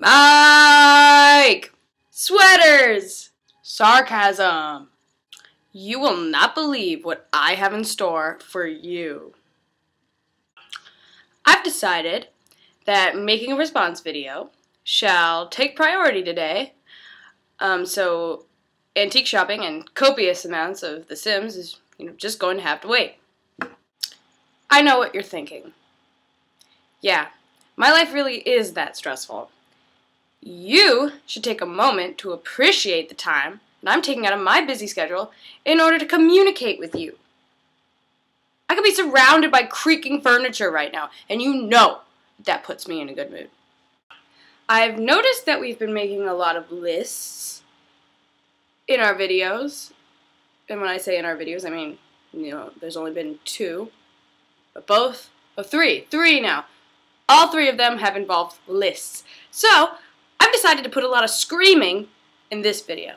Mike! Sweaters! Sarcasm! You will not believe what I have in store for you. I've decided that making a response video shall take priority today. So antique shopping and copious amounts of The Sims is just going to have to wait. I know what you're thinking. Yeah, my life really is that stressful. You should take a moment to appreciate the time that I'm taking out of my busy schedule in order to communicate with you. I could be surrounded by creaking furniture right now, and you know that puts me in a good mood. I've noticed that we've been making a lot of lists in our videos. And when I say in our videos, I mean, there's only been 2, but three now. All 3 of them have involved lists. So, I've decided to put a lot of screaming in this video.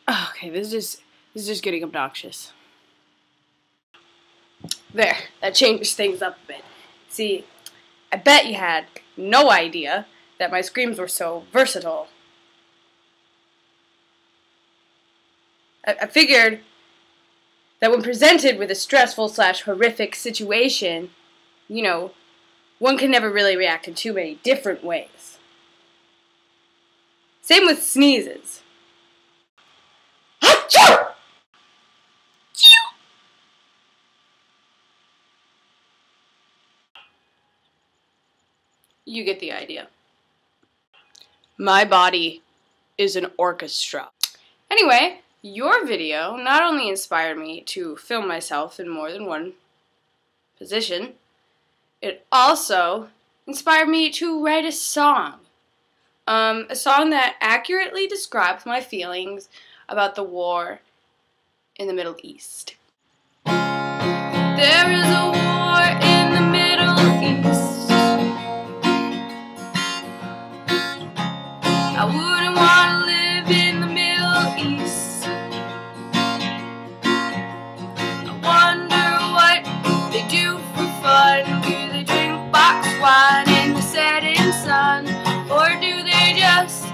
Okay, this is just getting obnoxious. There, that changes things up a bit. See, I bet you had no idea that my screams were so versatile. I figured that when presented with a stressful / horrific situation, one can never really react in too many different ways. Same with sneezes. You get the idea. My body is an orchestra. Anyway, your video not only inspired me to film myself in more than one position, it also inspired me to write a song. A song that accurately describes my feelings about the war in the Middle East. There is a war in the Middle East. I wouldn't want to live in the Middle East. I wonder what they do for fun. Do they drink box wine in the setting sun? Or do they just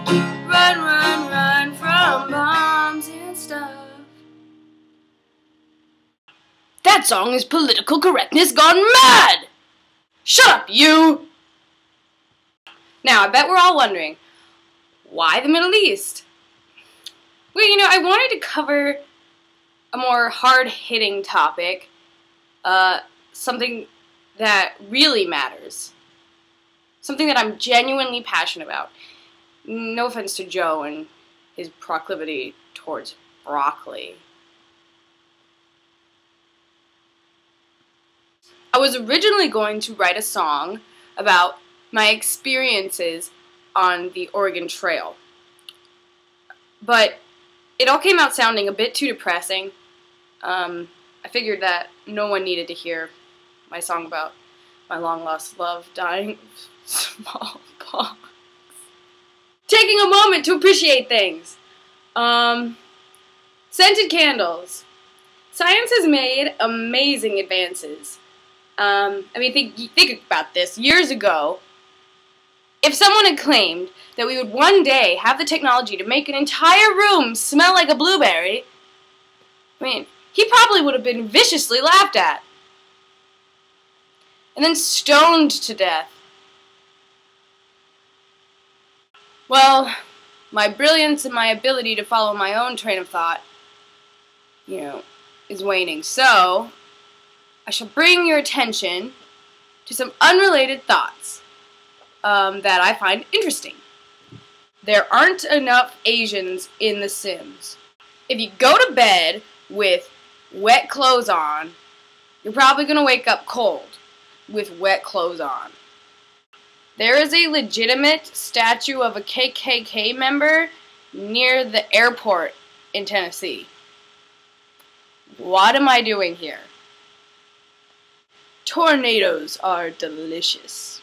run from bombs and stuff? That song is political correctness gone mad! Shut up, you! Now, I bet we're all wondering, why the Middle East? Well, I wanted to cover a more hard-hitting topic, something that really matters, something that I'm genuinely passionate about. No offense to Joe and his proclivity towards broccoli. I was originally going to write a song about my experiences on the Oregon Trail, but it all came out sounding a bit too depressing. I figured that no one needed to hear my song about my long-lost love dying of smallpox. Taking a moment to appreciate things. Scented candles. Science has made amazing advances. Think about this. Years ago, if someone had claimed that we would one day have the technology to make an entire room smell like a blueberry, he probably would have been viciously laughed at. And then stoned to death. Well, my brilliance and my ability to follow my own train of thought, is waning. So, I shall bring your attention to some unrelated thoughts that I find interesting. There aren't enough Asians in The Sims. If you go to bed with wet clothes on, you're probably going to wake up cold with wet clothes on. There is a legitimate statue of a KKK member near the airport in Tennessee. What am I doing here? Tornadoes are delicious.